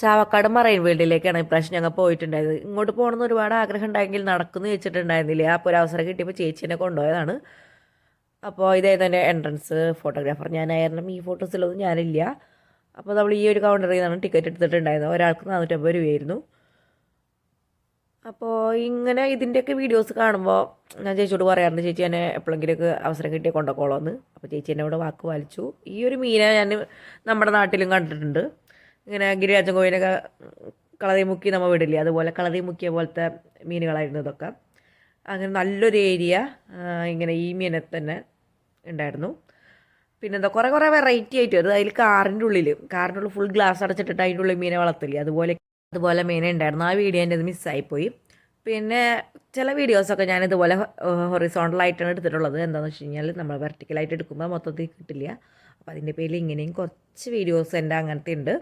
Chavakkad marine വേൾഡിലേക്കാണ് ഇപ്രാവശ്യം ഞങ്ങൾ പോയിട്ടുണ്ടായത്. ഇങ്ങോട്ട് പോകണമെന്ന് ഒരുപാട് ആഗ്രഹം ഉണ്ടായെങ്കിൽ നടക്കുന്നു വെച്ചിട്ടുണ്ടായിരുന്നില്ല. അപ്പോൾ ഒരു അവസരം കിട്ടിയപ്പോൾ ചേച്ചീനെ കൊണ്ടുപോയതാണ്. അപ്പോൾ ഇതായിരുന്നു എൻ്റെ എൻട്രൻസ് ഫോട്ടോഗ്രാഫർ ഞാനായിരുന്നു. ഈ ഫോട്ടോസിലൊന്നും ഞാനില്ല. അപ്പോൾ നമ്മൾ ഈ ഒരു കൗണ്ടറിൽ നിന്നാണ് ടിക്കറ്റ് എടുത്തിട്ടുണ്ടായിരുന്നത്. ഒരാൾക്ക് 450 രൂപയായിരുന്നു. അപ്പോൾ ഇങ്ങനെ ഇതിൻ്റെയൊക്കെ വീഡിയോസ് കാണുമ്പോൾ ഞാൻ ചേച്ചിയോട് പറയാറുണ്ട്, ചേച്ചി എന്നെ എപ്പോഴെങ്കിലുമൊക്കെ അവസരം കിട്ടിയ കൊണ്ടുപോകോളൂ. അപ്പോൾ ചേച്ചി എന്നോട് വാക്ക് പാലിച്ചു. ഈ ഒരു മീനെ ഞാൻ നമ്മുടെ നാട്ടിലും കണ്ടിട്ടുണ്ട്. ഇങ്ങനെ ഗിരിരാജൻ കോവിലൊക്കെ കളറി മുക്കി നമ്മൾ വിടില്ലേ, അതുപോലെ കളറി മുക്കിയ പോലത്തെ മീനുകളായിരുന്നു ഇതൊക്കെ. അങ്ങനെ നല്ലൊരു ഏരിയ ഇങ്ങനെ ഈ മീനെ തന്നെ ഉണ്ടായിരുന്നു. പിന്നെന്താ കുറേ വെറൈറ്റി ആയിട്ട് വരും. അതിൽ കാറിൻ്റെ ഉള്ളിൽ ഫുൾ ഗ്ലാസ് അടച്ചിട്ടിട്ട് അതിൻ്റെ ഉള്ളിൽ മീനെ വളർത്തില്ലേ, അതുപോലെ മീനെ ഉണ്ടായിരുന്നു. ആ വീഡിയോ എൻ്റെ അത് മിസ്സായിപ്പോയി. പിന്നെ ചില വീഡിയോസൊക്കെ ഞാൻ ഇതുപോലെ ഹൊറിസോണ്ടലായിട്ടാണ് എടുത്തിട്ടുള്ളത്. എന്താണെന്ന് വെച്ച് കഴിഞ്ഞാൽ നമ്മൾ വെർട്ടിക്കലായിട്ട് എടുക്കുമ്പോൾ മൊത്തത്തിൽ കിട്ടില്ല. അപ്പോൾ അതിൻ്റെ പേരിൽ ഇങ്ങനെയും കുറച്ച് വീഡിയോസ് എൻ്റെ അങ്ങനത്തെ ഉണ്ട്.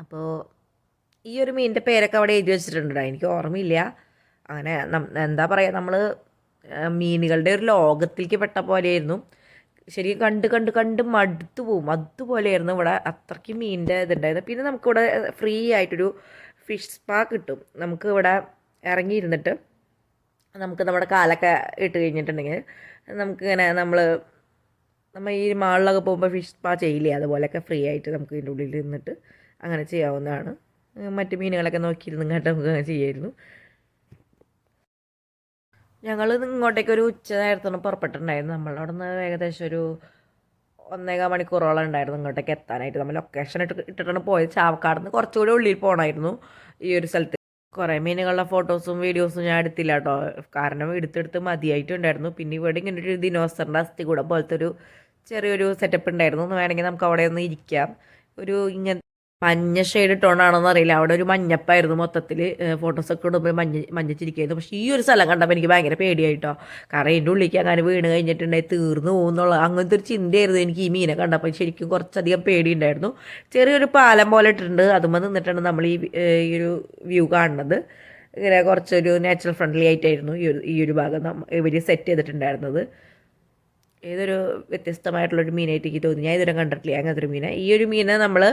അപ്പോൾ ഈ ഒരു മീനിൻ്റെ പേരൊക്കെ അവിടെ എഴുതി വെച്ചിട്ടുണ്ട്, എനിക്ക് ഓർമ്മയില്ല. അങ്ങനെ എന്താ പറയുക, നമ്മൾ മീനുകളുടെ ഒരു ലോകത്തിലേക്ക് പെട്ട പോലെയായിരുന്നു. ശരിക്കും കണ്ട് മടുത്തു പോവും. അതുപോലെയായിരുന്നു ഇവിടെ. അത്രയ്ക്ക് മീനിൻ്റെ ഇതുണ്ടായിരുന്നു. പിന്നെ നമുക്കിവിടെ ഫ്രീ ആയിട്ടൊരു ഫിഷ് സ്പാ കിട്ടും. നമുക്ക് ഇവിടെ ഇറങ്ങിയിരുന്നിട്ട് നമുക്ക് നമ്മുടെ കാലൊക്കെ ഇട്ട് കഴിഞ്ഞിട്ടുണ്ടെങ്കിൽ നമുക്കിങ്ങനെ നമ്മൾ ഈ മാളിലൊക്കെ പോകുമ്പോൾ ഫിഷ് സ്പാ ചെയ്യില്ലേ, അതുപോലെയൊക്കെ ഫ്രീ ആയിട്ട് നമുക്ക് ഇതിൻ്റെ ഉള്ളിൽ ഇരുന്നിട്ട് അങ്ങനെ ചെയ്യാവുന്നതാണ്. മറ്റു മീനുകളൊക്കെ നോക്കിയിരുന്നും കേട്ട് നമുക്ക് അങ്ങനെ ചെയ്യായിരുന്നു. ഞങ്ങൾ ഇങ്ങോട്ടേക്ക് ഒരു ഉച്ച നേരത്താണ് പുറപ്പെട്ടിട്ടുണ്ടായിരുന്നു. നമ്മളവിടെ നിന്ന് ഏകദേശം ഒരു 1.25 മണിക്കൂറോളം ഉണ്ടായിരുന്നു ഇങ്ങോട്ടേക്ക് എത്താനായിട്ട്. നമ്മൾ ലൊക്കേഷൻ ഇട്ടിട്ടാണ് പോയത്. ചാവക്കാട് നിന്ന് കുറച്ചുകൂടി ഉള്ളിൽ പോകണമായിരുന്നു ഈ ഒരു സ്ഥലത്ത്. കുറേ മീനുകളുടെ ഫോട്ടോസും വീഡിയോസും ഞാൻ എടുത്തില്ല കേട്ടോ, കാരണം എടുത്തെടുത്ത് മതിയായിട്ടുണ്ടായിരുന്നു. പിന്നെ ഇവിടെ ഇങ്ങനെ ഒരു ദിനോസറിൻ്റെ അസ്ഥികൂടം പോലത്തെ ഒരു ചെറിയൊരു സെറ്റപ്പ് ഉണ്ടായിരുന്നു. വേണമെങ്കിൽ നമുക്ക് അവിടെ ഒന്ന് ഇരിക്കാം. ഒരു ഇങ്ങനെ മഞ്ഞ ഷെയ്ഡ് ഇട്ടോണ്ടാണെന്ന് അറിയില്ല, അവിടെ ഒരു മഞ്ഞപ്പായിരുന്നു മൊത്തത്തിൽ. ഫോട്ടോസൊക്കെ ഇടുമ്പോൾ മഞ്ഞച്ചിരിക്കുകയായിരുന്നു. പക്ഷേ ഈ ഒരു സ്ഥലം കണ്ടപ്പോൾ എനിക്ക് ഭയങ്കര പേടിയായിട്ടോ. കാരണം എൻ്റെ ഉള്ളിലേക്ക് അങ്ങനെ വീണ് കഴിഞ്ഞിട്ടുണ്ടെങ്കിൽ തീർന്നു പോകുന്നുള്ള അങ്ങനത്തെ ഒരു ചിന്തയായിരുന്നു എനിക്ക് ഈ മീനെ കണ്ടപ്പോൾ. ശരിക്കും കുറച്ചധികം പേടിയുണ്ടായിരുന്നു. ചെറിയൊരു പാലം പോലെ ഇട്ടിട്ടുണ്ട്, അതുമ്പോൾ നിന്നിട്ടാണ് നമ്മൾ ഈ ഒരു വ്യൂ കാണുന്നത്. ഇങ്ങനെ കുറച്ചൊരു നാച്ചുറൽ ഫ്രണ്ട്ലി ആയിട്ടായിരുന്നു ഈ ഒരു ഭാഗം ഇവർ സെറ്റ് ചെയ്തിട്ടുണ്ടായിരുന്നത്. ഏതൊരു വ്യത്യസ്തമായിട്ടുള്ളൊരു മീനായിട്ട് എനിക്ക് തോന്നി. ഞാൻ ഇതുവരെ കണ്ടിട്ടില്ല അങ്ങനത്തെ ഒരു മീനെ. ഈ ഒരു മീനെ നമ്മൾ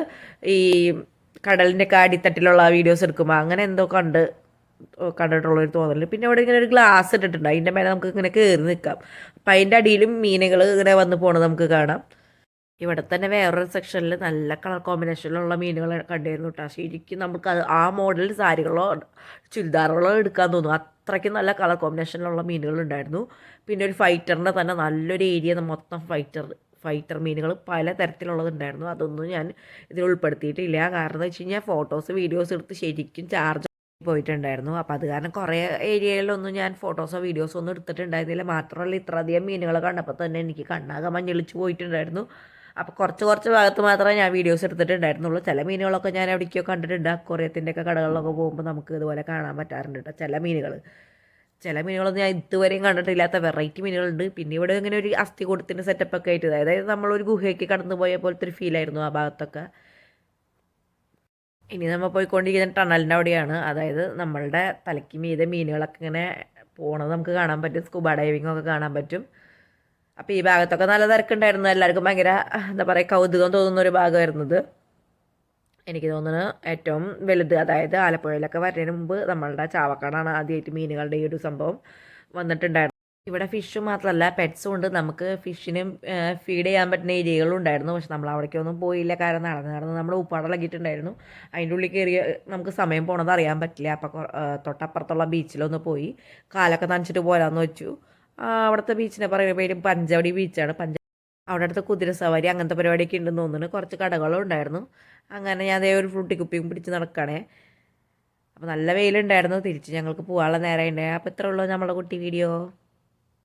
ഈ കടലിൻ്റെ ഒക്കെ അടിത്തട്ടിലുള്ള വീഡിയോസ് എടുക്കുമ്പോൾ അങ്ങനെ എന്തോ കണ്ടിട്ടുള്ളൊരു തോന്നൽ. പിന്നെ അവിടെ ഇങ്ങനെ ഒരു ഗ്ലാസ് ഇട്ടിട്ടുണ്ട്, അതിൻ്റെ മേലെ നമുക്ക് ഇങ്ങനെ കയറി നിൽക്കാം. അപ്പം അതിൻ്റെ അടിയിലും മീനുകൾ ഇങ്ങനെ വന്ന് പോകണത് നമുക്ക് കാണാം. ഇവിടെ തന്നെ വേറൊരു സെക്ഷനിൽ നല്ല കളർ കോമ്പിനേഷനിലുള്ള മീനുകൾ കണ്ടിരുന്നു കേട്ടോ. ശരിക്കും നമുക്ക് ആ മോഡൽ സാരികളോ ചുരിദാറുകളോ എടുക്കാൻ തോന്നും, അത്രയ്ക്ക് നല്ല കളർ കോമ്പിനേഷനിലുള്ള മീനുകളുണ്ടായിരുന്നു. പിന്നെ ഒരു ഫൈറ്ററിൻ്റെ തന്നെ നല്ലൊരു ഏരിയ മൊത്തം ഫൈറ്റർ മീനുകൾ പല തരത്തിലുള്ളതുണ്ടായിരുന്നു. അതൊന്നും ഞാൻ ഇതിൽ ഉൾപ്പെടുത്തിയിട്ടില്ല. കാരണം എന്ന് വെച്ച് കഴിഞ്ഞാൽ ഫോട്ടോസ് വീഡിയോസ് എടുത്ത് ശരിക്കും ചാർജ് പോയിട്ടുണ്ടായിരുന്നു. അപ്പോൾ അത് കാരണം കുറേ ഏരിയയിലൊന്നും ഞാൻ ഫോട്ടോസോ വീഡിയോസോ ഒന്നും എടുത്തിട്ടുണ്ടായിരുന്നില്ല. മാത്രമല്ല ഇത്രയധികം മീനുകൾ കണ്ടപ്പോൾ തന്നെ എനിക്ക് കണ്ണാകെ മഞ്ഞളിച്ച് പോയിട്ടുണ്ടായിരുന്നു. അപ്പോൾ കുറച്ച് ഭാഗത്ത് മാത്രമേ ഞാൻ വീഡിയോസ് എടുത്തിട്ടുണ്ടായിരുന്നുള്ളൂ. ചില മീനുകളൊക്കെ ഞാൻ എവിടേക്കോ കണ്ടിട്ടുണ്ട്. അക്വേറിയത്തിൻ്റെയൊക്കെ കടകളിലൊക്കെ പോകുമ്പോൾ നമുക്ക് ഇതുപോലെ കാണാൻ പറ്റാറുണ്ട് കേട്ടോ. ചില മീനുകളൊന്നും ഞാൻ ഇതുവരെയും കണ്ടിട്ടില്ലാത്ത വെറൈറ്റി മീനുകളുണ്ട്. പിന്നെ ഇവിടെ ഇങ്ങനെ ഒരു അസ്ഥികൂടത്തിൻ്റെ സെറ്റപ്പൊക്കെ ആയിട്ട്, അതായത് നമ്മളൊരു ഗുഹയ്ക്ക് കടന്നു പോയ പോലത്തെ ഒരു ഫീലായിരുന്നു ആ ഭാഗത്തൊക്കെ. ഇനി നമ്മൾ പോയിക്കൊണ്ടിരിക്കുന്ന ടണലിൻ്റെ അവിടെയാണ്, അതായത് നമ്മളുടെ തലയ്ക്ക് മീതെ മീനുകളൊക്കെ ഇങ്ങനെ പോണത് നമുക്ക് കാണാൻ പറ്റും. സ്കൂബ ഡൈവിങ്ങൊക്കെ കാണാൻ പറ്റും. അപ്പോൾ ഈ ഭാഗത്തൊക്കെ നല്ല തിരക്കുണ്ടായിരുന്നു. എല്ലാവർക്കും ഭയങ്കര എന്താ പറയുക കൗതുകം തോന്നുന്ന ഒരു ഭാഗമായിരുന്നത്. എനിക്ക് തോന്നുന്നത് ഏറ്റവും വലുത്, അതായത് ആലപ്പുഴയിലൊക്കെ വരുന്നതിന് മുമ്പ് നമ്മളുടെ ചാവക്കാടാണ് ആദ്യമായിട്ട് മീനുകളുടെ ഈ ഒരു സംഭവം വന്നിട്ടുണ്ടായിരുന്നു. ഇവിടെ ഫിഷ് മാത്രമല്ല പെറ്റ്സും ഉണ്ട്. നമുക്ക് ഫിഷിനും ഫീഡ് ചെയ്യാൻ പറ്റുന്ന ഏരിയകളും ഉണ്ടായിരുന്നു. പക്ഷെ നമ്മൾ അവിടേക്കൊന്നും പോയില്ല, കാരണം നടന്ന് നമ്മൾ ഉപ്പാടലകിയിട്ടുണ്ടായിരുന്നു. അതിൻ്റെ ഉള്ളിൽ കയറി നമുക്ക് സമയം പോണത് അറിയാൻ പറ്റില്ല. അപ്പോൾ തൊട്ടപ്പുറത്തുള്ള ബീച്ചിലൊന്ന് പോയി കാലൊക്കെ നനച്ചിട്ട് പോരാന്ന് വെച്ചു. അവിടുത്തെ ബീച്ചിനെ പറയുന്ന പേര് പഞ്ചവടി ബീച്ചാണ്. അവിടെ അടുത്ത് കുതിര സവാരി അങ്ങനത്തെ പരിപാടിയൊക്കെ ഉണ്ടെന്ന് തോന്നുന്നു. കുറച്ച് കടകളും ഉണ്ടായിരുന്നു. അങ്ങനെ ഞാൻ അതേ ഒരു ഫ്രൂട്ടി കുപ്പിയും പിടിച്ച് നടക്കണേ. അപ്പോൾ നല്ല വെയിലുണ്ടായിരുന്നു. തിരിച്ച് ഞങ്ങൾക്ക് പോകാനുള്ള നേരം ഉണ്ടായി. അപ്പോൾ ഇത്രേ ഉള്ളൂ നമ്മുടെ കുട്ടി വീഡിയോ.